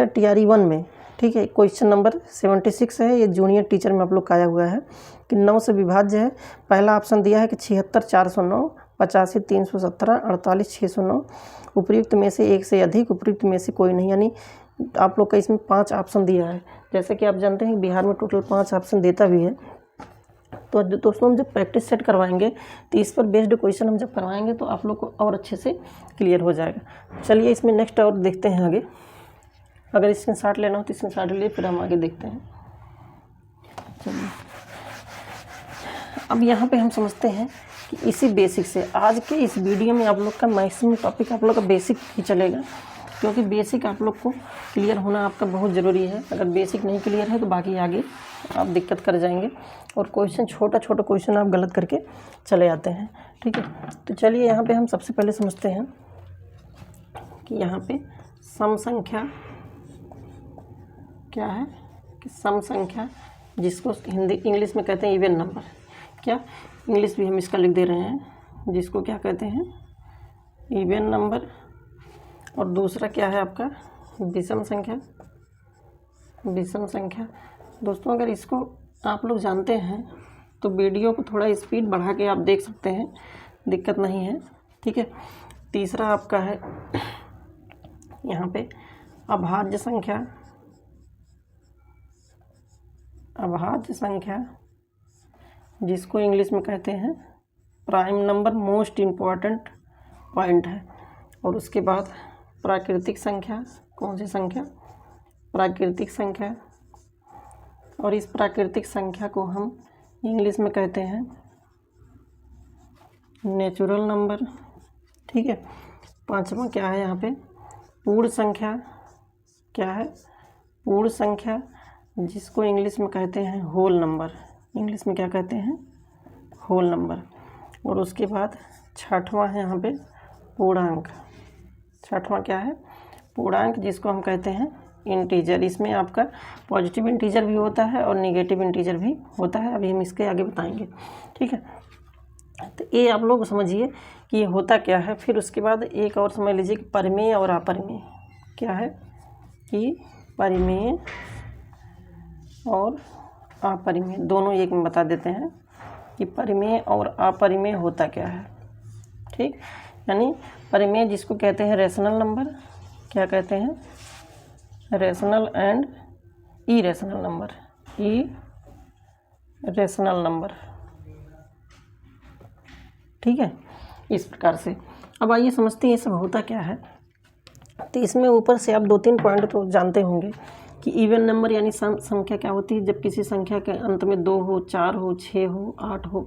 TRE 1 में, ठीक है। क्वेश्चन नंबर 76 है, ये जूनियर टीचर में आप लोग का आया हुआ है कि 9 से विभाज्य है। पहला ऑप्शन दिया है कि 76 409, 85 317, 48 609, उपयुक्त में से एक से अधिक, उपयुक्त में से कोई नहीं, यानी आप लोग का इसमें 5 ऑप्शन दिया है। जैसे कि आप जानते हैं बिहार में टोटल 5 ऑप्शन देता भी है। तो दोस्तों हम जब प्रैक्टिस सेट करवाएंगे तो इस पर बेस्ड क्वेश्चन हम जब करवाएंगे तो आप लोग को और अच्छे से क्लियर हो जाएगा। चलिए इसमें नेक्स्ट और देखते हैं आगे। अगर स्क्रीनशॉट लेना हो तो स्क्रीनशॉट ले, फिर हम आगे देखते हैं। चलिए अब यहाँ पे हम समझते हैं कि इसी बेसिक से आज के इस वीडियो में आप लोग का मैक्सिमम टॉपिक आप लोग का बेसिक ही चलेगा। क्योंकि बेसिक आप लोग को क्लियर होना आपका बहुत ज़रूरी है। अगर बेसिक नहीं क्लियर है तो बाकी आगे आप दिक्कत कर जाएंगे और क्वेश्चन छोटा क्वेश्चन आप गलत करके चले आते हैं। ठीक है, तो चलिए यहाँ पे हम सबसे पहले समझते हैं कि यहाँ पे सम संख्या क्या है, कि सम संख्या जिसको हिंदी इंग्लिश में कहते हैं इवन नंबर, क्या इंग्लिश भी हम इसका लिख दे रहे हैं, जिसको क्या कहते हैं इवन नंबर, और दूसरा क्या है आपका विषम संख्या। विषम संख्या दोस्तों अगर इसको आप लोग जानते हैं तो वीडियो को थोड़ा स्पीड बढ़ा के आप देख सकते हैं, दिक्कत नहीं है। ठीक है, तीसरा आपका है यहाँ पे अभाज्य संख्या। अभाज्य संख्या जिसको इंग्लिश में कहते हैं prime number, most important point है। और उसके बाद प्राकृतिक संख्या, कौन सी संख्या, प्राकृतिक संख्या, और इस प्राकृतिक संख्या को हम इंग्लिश में कहते हैं नेचुरल नंबर। ठीक है, पांचवा क्या है यहाँ पे पूर्ण संख्या। क्या है पूर्ण संख्या, जिसको इंग्लिश में कहते हैं होल नंबर। इंग्लिश में क्या कहते हैं होल नंबर। और उसके बाद छठवां है यहाँ पे पूर्णांक। छठवां क्या है पूर्णांक, जिसको हम कहते हैं इंटीजर। इसमें आपका पॉजिटिव इंटीजर भी होता है और नेगेटिव इंटीजर भी होता है, अभी हम इसके आगे बताएंगे। ठीक है, तो ये आप लोग समझिए कि ये होता क्या है। फिर उसके बाद एक और समझ लीजिए कि परिमेय और अपरिमेय। क्या है कि परिमेय और अपरिमेय दोनों एक में बता देते हैं कि परिमेय और अपरिमेय होता क्या है। ठीक, यानी परिमेय जिसको कहते हैं रेशनल नंबर, क्या कहते हैं rational and irrational number. Irrational number, ठीक है, इस प्रकार से। अब आइए समझते हैं ये सब होता क्या है। तो इसमें ऊपर से आप 2-3 पॉइंट तो जानते होंगे कि इवन नंबर यानी संख्या क्या होती है, जब किसी संख्या के अंत में 2 हो, 4 हो, 6 हो, 8 हो।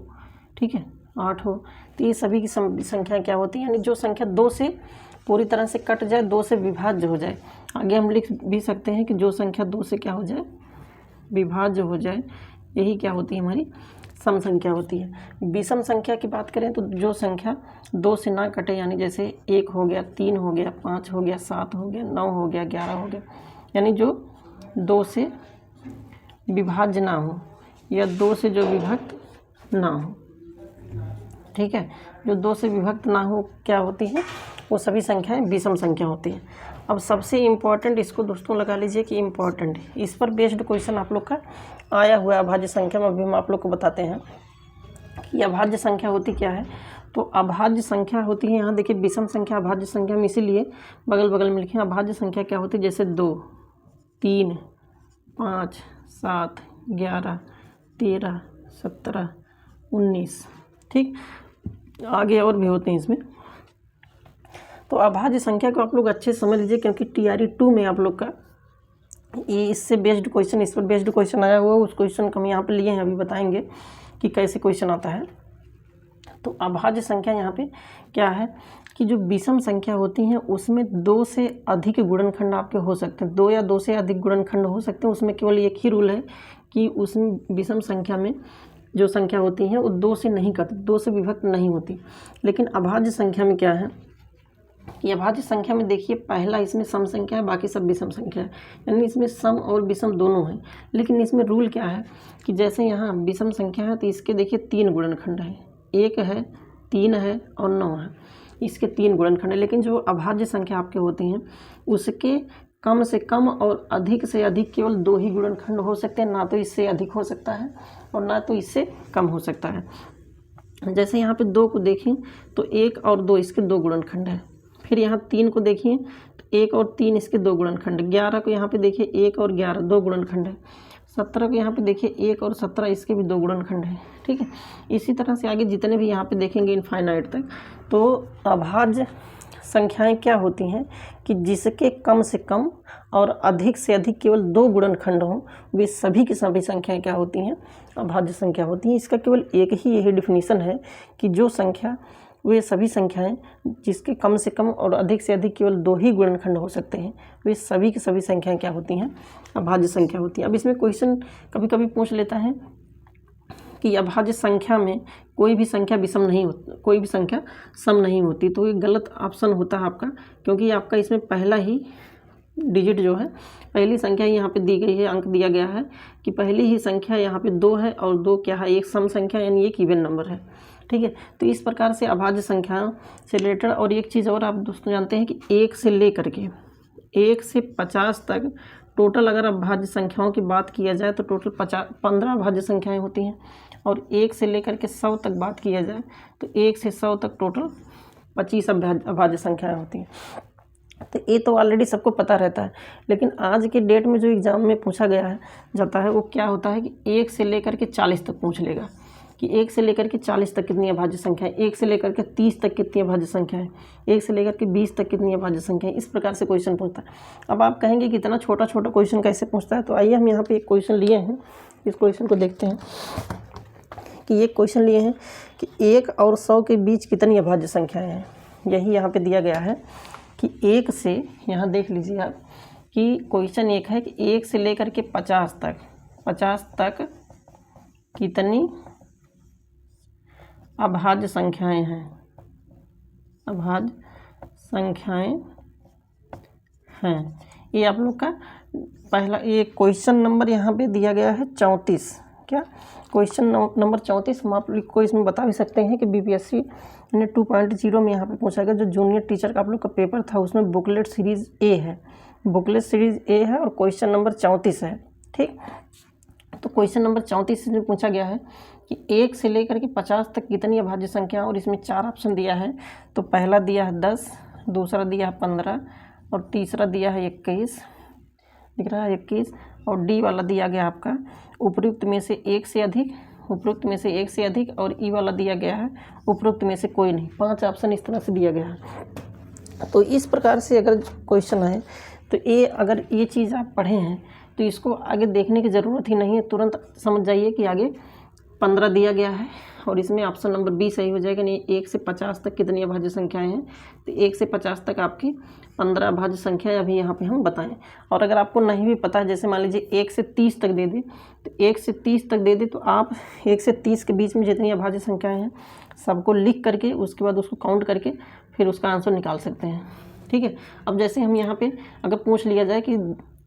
ठीक है, 8 हो, तो ये सभी की संख्या क्या होती है, यानी जो संख्या 2 से पूरी तरह से कट जाए, 2 से विभाज्य हो जाए। आगे हम लिख भी सकते हैं कि जो संख्या 2 से क्या हो जाए विभाज्य हो जाए, यही क्या होती है हमारी सम संख्या होती है। विषम संख्या की बात करें तो जो संख्या 2 से ना कटे, यानी जैसे 1 हो गया, 3 हो गया, 5 हो गया, 7 हो गया, 9 हो गया, 11 हो गया, यानी जो 2 से विभाज्य ना हो या 2 से जो विभक्त ना हो। ठीक है, जो 2 से विभक्त ना हो क्या होती है, वो सभी संख्याएं विषम संख्या होती है। अब सबसे इम्पॉर्टेंट इसको दोस्तों लगा लीजिए कि इम्पॉर्टेंट, इस पर बेस्ड क्वेश्चन आप लोग का आया हुआ है अभाज्य संख्या में। अभी हम आप लोग को बताते हैं कि अभाज्य संख्या होती क्या है। तो अभाज्य संख्या होती है, यहाँ देखिए विषम संख्या अभाज्य संख्या में इसीलिए बगल बगल में लिखे। अभाज्य संख्या क्या होती है, जैसे 2, 3, 5, 7, 11, 13, 17, 19। ठीक, आगे और भी होते हैं इसमें। तो अभाज्य संख्या को आप लोग अच्छे से समझ लीजिए, क्योंकि TRE 2 में आप लोग का ये इससे बेस्ड क्वेश्चन, इस पर बेस्ड क्वेश्चन आया हुआ, उस क्वेश्चन को हम यहाँ पे लिए हैं, अभी बताएंगे कि कैसे क्वेश्चन आता है। तो अभाज्य संख्या यहाँ पे क्या है कि जो विषम संख्या होती हैं उसमें 2 से अधिक गुणनखंड आपके हो सकते हैं। 2 या 2 से अधिक गुणनखंड हो सकते हैं। उसमें केवल एक ही रूल है कि उसमें विषम संख्या में जो संख्या होती हैं वो 2 से नहीं कटती, 2 से विभक्त नहीं होती। लेकिन अभाज्य संख्या में क्या है कि अभाज्य संख्या में देखिए पहला इसमें सम संख्या है, बाकी सब विषम संख्या है, यानी इसमें सम और विषम दोनों हैं। लेकिन इसमें रूल क्या है कि जैसे यहाँ विषम संख्या है तो इसके देखिए 3 गुणनखंड हैं, 1 है, 3 है और 9 है, इसके 3 गुणनखंड है। लेकिन जो अभाज्य संख्या आपके होती हैं उसके कम से कम और अधिक से अधिक केवल 2 ही गुणनखंड हो सकते हैं, ना तो इससे अधिक हो सकता है और ना तो इससे कम हो सकता है। जैसे यहाँ पे 2 को देखें तो 1 और 2 इसके 2 गुणनखंड है। फिर यहाँ 3 को देखिए तो 1 और 3 इसके 2 गुणनखंड। 11 को यहाँ पे देखिए 1 और 11 2 गुणनखंड है। 17 को यहाँ पे देखिए 1 और 17 इसके भी 2 गुणनखंड है। ठीक है, इसी तरह से आगे जितने भी यहाँ पे देखेंगे इनफाइनाइट तक। तो अभाज्य संख्याएं क्या होती हैं कि जिसके कम से कम और अधिक से अधिक केवल 2 गुणनखंड हों, वे सभी की सभी संख्याएं क्या होती हैं अभाज्य संख्या होती हैं। इसका केवल एक ही यही डिफिनीसन है कि जो संख्या वे सभी संख्याएं जिसके कम से कम और अधिक से अधिक केवल 2 ही गुणनखंड हो सकते हैं, वे सभी की सभी संख्याएं क्या होती हैं, अभाज्य संख्या होती हैं। अब इसमें क्वेश्चन कभी कभी पूछ लेता है कि अभाज्य संख्या में कोई भी संख्या विषम नहीं होती, कोई भी संख्या सम नहीं होती, तो ये गलत ऑप्शन होता है आपका, क्योंकि आपका इसमें पहला ही डिजिट जो है, पहली संख्या यहाँ पे दी गई है, अंक दिया गया है कि पहली ही संख्या यहाँ पे 2 है और 2 क्या है, एक सम संख्या यानी एक इवन नंबर है। ठीक है, तो इस प्रकार से अभाज्य संख्या से रिलेटेड। और एक चीज़ और आप दोस्तों जानते हैं कि 1 से लेकर के 1 से 50 तक टोटल अगर अभाज्य संख्याओं की बात किया जाए तो टोटल 15 अभाज्य संख्याएं होती हैं, और 1 से लेकर के 100 तक बात किया जाए तो 1 से 100 तक टोटल 25 अभाज्य संख्याएं होती हैं। तो ये तो ऑलरेडी सबको पता रहता है, लेकिन आज के डेट में जो एग्ज़ाम में पूछा गया है जाता है वो क्या होता है कि 1 से लेकर के 40 तक पूछ लेगा कि 1 से लेकर के 40 तक कितनी अभाज्य संख्या है, 1 से लेकर के 30 तक कितनी अभाज्य संख्या है, 1 से लेकर के 20 तक कितनी अभाज्य संख्या है, इस प्रकार से क्वेश्चन पूछता है। अब आप कहेंगे कि इतना छोटा छोटा क्वेश्चन कैसे पूछता है, तो आइए हम यहाँ पे एक क्वेश्चन लिए हैं, इस क्वेश्चन को देखते हैं कि ये क्वेश्चन लिए हैं कि 1 और 100 के बीच कितनी अभाज्य संख्याएँ हैं। यही यहाँ पर दिया गया है कि 1 से, यहाँ देख लीजिए आप कि क्वेश्चन एक है कि 1 से लेकर के 50 तक कितनी अभाज्य संख्याएं हैं, अभाज्य संख्याएं हैं। ये आप लोग का पहला, ये क्वेश्चन नंबर यहाँ पे दिया गया है 34। क्या क्वेश्चन नंबर 34 हम आप लोग को इसमें बता भी सकते हैं कि बीपीएससी ने 2.0 में यहाँ पे पूछा गया, जो जूनियर टीचर का आप लोग का पेपर था उसमें बुकलेट सीरीज़ ए है, बुकलेट सीरीज़ ए है और क्वेश्चन नंबर 34 है। ठीक, तो क्वेश्चन नंबर 34 में पूछा गया है कि 1 से लेकर के 50 तक कितनी अभाज्य संख्या, और इसमें 4 ऑप्शन दिया है। तो पहला दिया है 10, दूसरा दिया है 15 और तीसरा दिया है 21, दिख रहा है 21, और डी वाला दिया गया आपका उपयुक्त में से 1 से अधिक, उपयुक्त में से 1 से अधिक, और ई वाला दिया गया है उपयुक्त में से कोई नहीं। 5 ऑप्शन इस तरह से दिया गया है। तो इस प्रकार से अगर क्वेश्चन है तो ये, अगर ये चीज़ आप पढ़े हैं तो इसको आगे देखने की ज़रूरत ही नहीं है, तुरंत समझ जाइए कि आगे 15 दिया गया है और इसमें ऑप्शन नंबर बी सही हो जाएगा। नहीं, 1 से 50 तक कितनी अभाज्य संख्याएं हैं, तो 1 से 50 तक आपकी 15 अभाज्य संख्याएं अभी यहाँ पे हम बताएं। और अगर आपको नहीं भी पता है, जैसे मान लीजिए 1 से 30 तक दे दे, तो 1 से 30 तक दे दे तो आप 1 से 30 के बीच में जितनी अभाज्य संख्याएँ हैं सबको लिख करके उसके बाद उसको काउंट करके फिर उसका आंसर निकाल सकते हैं। ठीक है, अब जैसे हम यहाँ पे अगर पूछ लिया जाए कि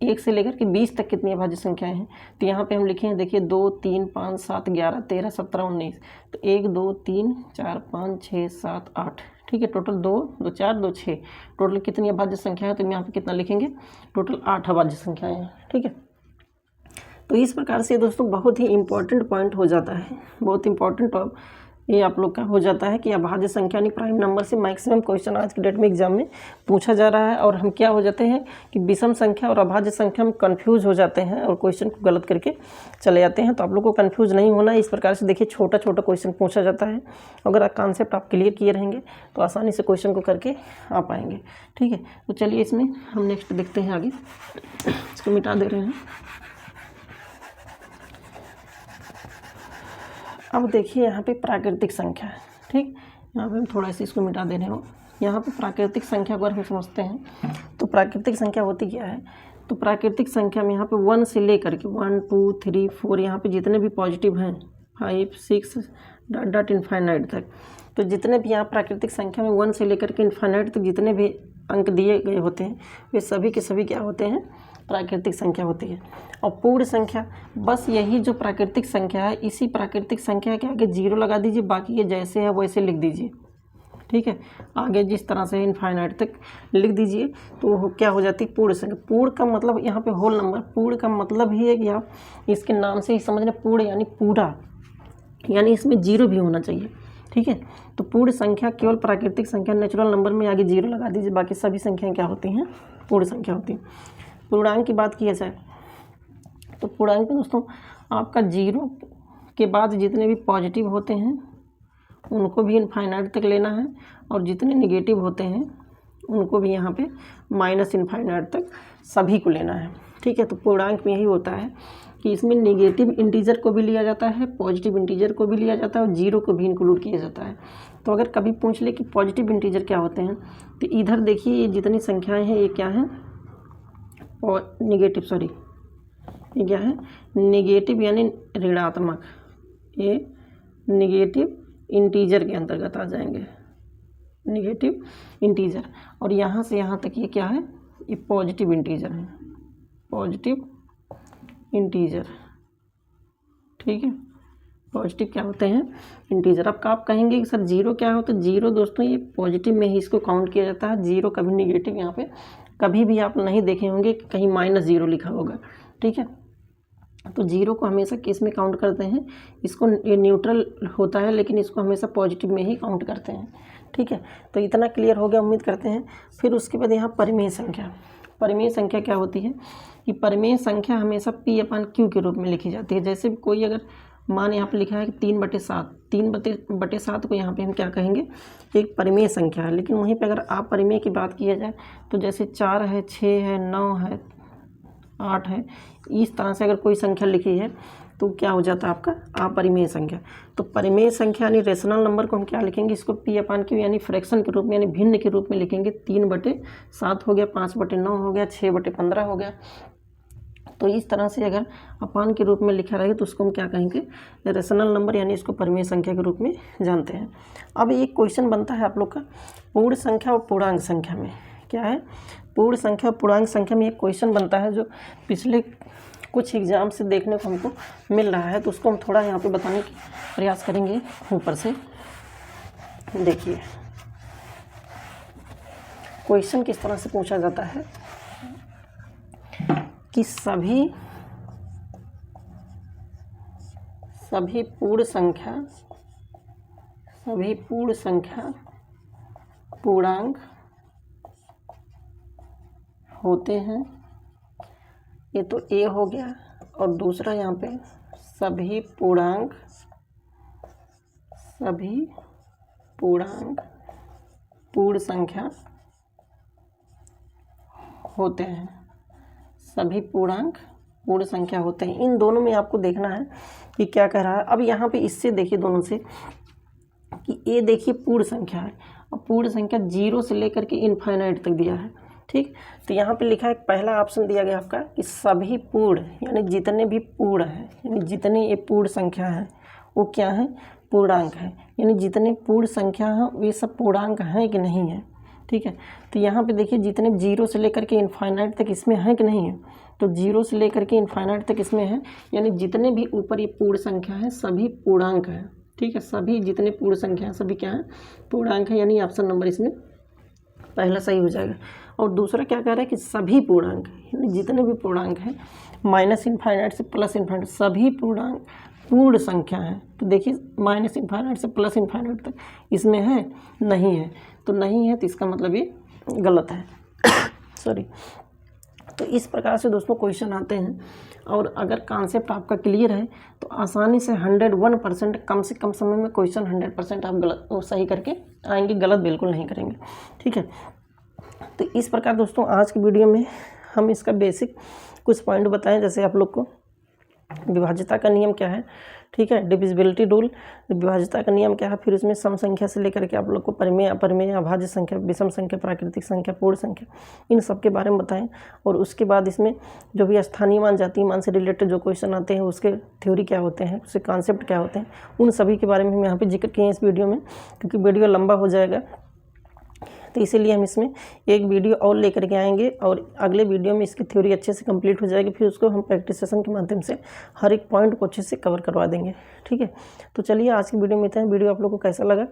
1 से लेकर के 20 तक कितनी अभाज्य संख्याएं हैं, तो यहाँ पे हम लिखे हैं, देखिए 2 3 5 7 11 13 17 19, तो 1 2 3 4 5 6 7 8। ठीक है, टोटल 2 2 4 2 6, टोटल कितनी अभाज्य संख्या है, तो यहाँ पे कितना लिखेंगे, टोटल 8 अभाज्य संख्याएं हैं। ठीक है, तो इस प्रकार से दोस्तों बहुत ही इंपॉर्टेंट पॉइंट हो जाता है, बहुत इंपॉर्टेंट ये आप लोग का हो जाता है कि अभाज्य संख्या यानी प्राइम नंबर से मैक्सिमम क्वेश्चन आज के डेट में एग्जाम में पूछा जा रहा है। और हम क्या हो जाते हैं कि विषम संख्या और अभाज्य संख्या में कंफ्यूज हो जाते हैं और क्वेश्चन को गलत करके चले जाते हैं। तो आप लोग को कंफ्यूज नहीं होना है। इस प्रकार से देखिए छोटा छोटा क्वेश्चन पूछा जाता है, अगर कॉन्सेप्ट आप क्लियर किए रहेंगे तो आसानी से क्वेश्चन को करके आ पाएंगे। ठीक है, तो चलिए इसमें हम नेक्स्ट देखते हैं आगे, इसको मिटा दे रहे हैं। अब देखिए यहाँ पे प्राकृतिक संख्या है। ठीक, यहाँ पे हम थोड़ा सा इसको मिटा दे रहे हो। यहाँ पे प्राकृतिक संख्या को अगर हम समझते हैं तो प्राकृतिक संख्या होती क्या है, तो प्राकृतिक संख्या में यहाँ पे 1 से लेकर के 1 2 3 4 यहाँ पे जितने भी पॉजिटिव हैं 5 6 डॉट इन्फाइनाइट तक, तो जितने भी यहाँ प्राकृतिक संख्या में 1 से लेकर के इन्फाइनाइट तक जितने भी अंक दिए गए होते हैं वे सभी के सभी क्या होते हैं, प्राकृतिक संख्या होती है। और पूर्ण संख्या, बस यही जो प्राकृतिक संख्या है इसी प्राकृतिक संख्या के आगे 0 लगा दीजिए, बाकी ये जैसे है वैसे लिख दीजिए। ठीक है, आगे जिस तरह से इनफाइनाइट तक लिख दीजिए तो वो क्या हो जाती है, पूर्ण संख्या। पूर्ण का मतलब यहाँ पे होल नंबर, पूर्ण का मतलब ही है कि आप इसके नाम से ही समझ लें, पूर्ण यानी पूरा, यानी इसमें 0 भी होना चाहिए। ठीक है, तो पूर्ण संख्या केवल प्राकृतिक संख्या नेचुरल नंबर में आगे 0 लगा दीजिए, बाकी सभी संख्याएं क्या होती हैं, पूर्ण संख्या होती हैं। पूर्णांक की बात की जाए तो पूर्णांक में दोस्तों आपका 0 के बाद जितने भी पॉजिटिव होते हैं उनको भी इनफाइनाइट तक लेना है, और जितने नेगेटिव होते हैं उनको भी यहाँ पे माइनस इनफाइनाइट तक सभी को लेना है। ठीक है, तो पूर्णांक में यही होता है कि इसमें नेगेटिव इंटीजर को भी लिया जाता है, पॉजिटिव इंटीजर को भी लिया जाता है और जीरो को भी इंक्लूड किया जाता है। तो अगर कभी पूछ ले कि पॉजिटिव इंटीजर क्या होते हैं, तो इधर देखिए ये जितनी संख्याएं हैं ये क्या हैं, और नेगेटिव, सॉरी ये क्या है, नेगेटिव यानी ऋणात्मक, ये नेगेटिव इंटीजर के अंतर्गत आ जाएंगे, नेगेटिव इंटीजर। और यहाँ से यहाँ तक ये क्या है, ये पॉजिटिव इंटीजर है, पॉजिटिव इंटीजर, ठीक है। पॉजिटिव क्या होते हैं, इंटीजर। अब आप कहेंगे कि सर जीरो क्या होता है, जीरो दोस्तों ये पॉजिटिव में ही इसको काउंट किया जाता है, जीरो कभी नेगेटिव यहाँ पे कभी भी आप नहीं देखे होंगे कि कहीं -0 लिखा होगा, ठीक है। तो जीरो को हमेशा किस में काउंट करते हैं, इसको ये न्यूट्रल होता है लेकिन इसको हमेशा पॉजिटिव में ही काउंट करते हैं, ठीक है। तो इतना क्लियर हो गया उम्मीद करते हैं। फिर उसके बाद यहाँ परिमेय संख्या, परिमेय संख्या क्या होती है कि परिमेय संख्या हमेशा P/Q के रूप में लिखी जाती है। जैसे कोई अगर मान यहाँ पे लिखा है कि 3/7, 3/7 को यहाँ पे हम क्या कहेंगे, एक परिमेय संख्या है। लेकिन वहीं पे अगर आप परिमेय की बात किया जाए तो जैसे 4 है, 6 है, 9 है, 8 है, इस तरह से अगर कोई संख्या लिखी है तो क्या हो जाता है आपका अपरिमेय संख्या। तो परिमेय संख्या यानी रेशनल नंबर को हम क्या लिखेंगे, इसको P/Q यानी फ्रैक्शन के रूप में यानी भिन्न के रूप में लिखेंगे। 3/7 हो गया, 5/9 हो गया, 6/15 हो गया। तो इस तरह से अगर अपान के रूप में लिखा रहे तो उसको हम क्या कहेंगे, रेशनल नंबर यानी इसको परिमेय संख्या के रूप में जानते हैं। अब एक क्वेश्चन बनता है आप लोग का पूर्ण संख्या और पूर्णांक संख्या में, क्या है, पूर्ण संख्या और पूर्णांक संख्या में एक क्वेश्चन बनता है जो पिछले कुछ एग्जाम से देखने को हमको मिल रहा है। तो उसको हम थोड़ा यहाँ पे बताने की प्रयास करेंगे। ऊपर से देखिए क्वेश्चन किस तरह से पूछा जाता है कि सभी पूर्ण संख्या पूर्णांक होते हैं। ये तो ए हो गया, और दूसरा यहाँ पे सभी पूर्णांक पूर्ण संख्या होते हैं, सभी पूर्णांक पूर्ण संख्या होते हैं। इन दोनों में आपको देखना है कि क्या कह रहा है। अब यहाँ पे इससे देखिए दोनों से कि ए देखिए पूर्ण संख्या है और पूर्ण संख्या 0 से लेकर के इनफाइनाइट तक दिया है, ठीक। तो यहाँ पे लिखा है पहला ऑप्शन दिया गया आपका कि सभी पूर्ण यानी जितने भी पूर्ण हैं, यानी जितने ये पूर्ण संख्या है वो क्या है, पूर्णांक है। यानी जितने पूर्ण संख्या हैं वे सब पूर्णांक हैं कि नहीं है, ठीक है। तो यहाँ पे देखिए जितने 0 से लेकर के इनफाइनाइट तक इसमें है कि नहीं है, तो 0 से लेकर के इनफाइनाइट तक इसमें है। यानी जितने भी ऊपर ये पूर्ण संख्या है सभी पूर्णांक है, ठीक है। सभी जितने पूर्ण संख्या है सभी क्या है, पूर्णांक है। यानी ऑप्शन नंबर इसमें पहला सही हो जाएगा। और दूसरा क्या कह रहा है कि सभी पूर्णांक यानी जितने भी पूर्णांक हैं -इनफाइनाइट से +इनफाइनाइट सभी पूर्णांक पूर्ण संख्या है। तो देखिए -इनफाइनाइट से +इनफाइनाइट तक इसमें है, नहीं है। तो नहीं है तो इसका मतलब ये गलत है सॉरी। तो इस प्रकार से दोस्तों क्वेश्चन आते हैं। और अगर कॉन्सेप्ट आपका क्लियर है तो आसानी से 101% कम से कम समय में क्वेश्चन 100% आप गलत सही करके आएंगे, गलत बिल्कुल नहीं करेंगे, ठीक है। तो इस प्रकार दोस्तों आज की वीडियो में हम इसका बेसिक कुछ पॉइंट बताएं। जैसे आप लोग को विभाज्यता का नियम क्या है, ठीक है, डिविजिबिलिटी रूल, विभाज्यता का नियम क्या है, फिर उसमें सम संख्या से लेकर के आप लोग को परिमेय अपरिमेय अभाज्य संख्या, विषम संख्या, प्राकृतिक संख्या, पूर्ण संख्या, इन सब के बारे में बताएं। और उसके बाद इसमें जो भी स्थानीय मान जातीय मान से रिलेटेड जो क्वेश्चन आते हैं उसके थ्योरी क्या होते हैं, उसके कॉन्सेप्ट क्या होते हैं, उन सभी के बारे में हम यहाँ पे जिक्र किए हैं इस वीडियो में, क्योंकि वीडियो लंबा हो जाएगा। तो इसीलिए हम इसमें एक वीडियो और लेकर के आएंगे और अगले वीडियो में इसकी थ्योरी अच्छे से कंप्लीट हो जाएगी। फिर उसको हम प्रैक्टिस सेशन के माध्यम से हर एक पॉइंट को अच्छे से कवर करवा देंगे, ठीक है। तो चलिए आज की वीडियो में इतना है। वीडियो आप लोगों को कैसा लगा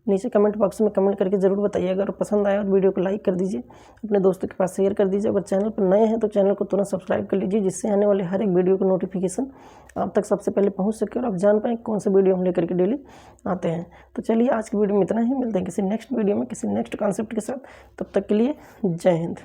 नीचे कमेंट बॉक्स में कमेंट करके ज़रूर बताइएगा। और पसंद आया और वीडियो को लाइक कर दीजिए, अपने दोस्तों के पास शेयर कर दीजिए। अगर चैनल पर नए हैं तो चैनल को तुरंत सब्सक्राइब कर लीजिए, जिससे आने वाले हर एक वीडियो का नोटिफिकेशन आप तक सबसे पहले पहुंच सके और आप जान पाएँ कौन सा वीडियो हम लेकर के डेली आते हैं। तो चलिए आज की वीडियो में इतना ही, मिलते हैं किसी नेक्स्ट वीडियो में किसी नेक्स्ट कॉन्सेप्ट के साथ। तब तक के लिए जय हिंद।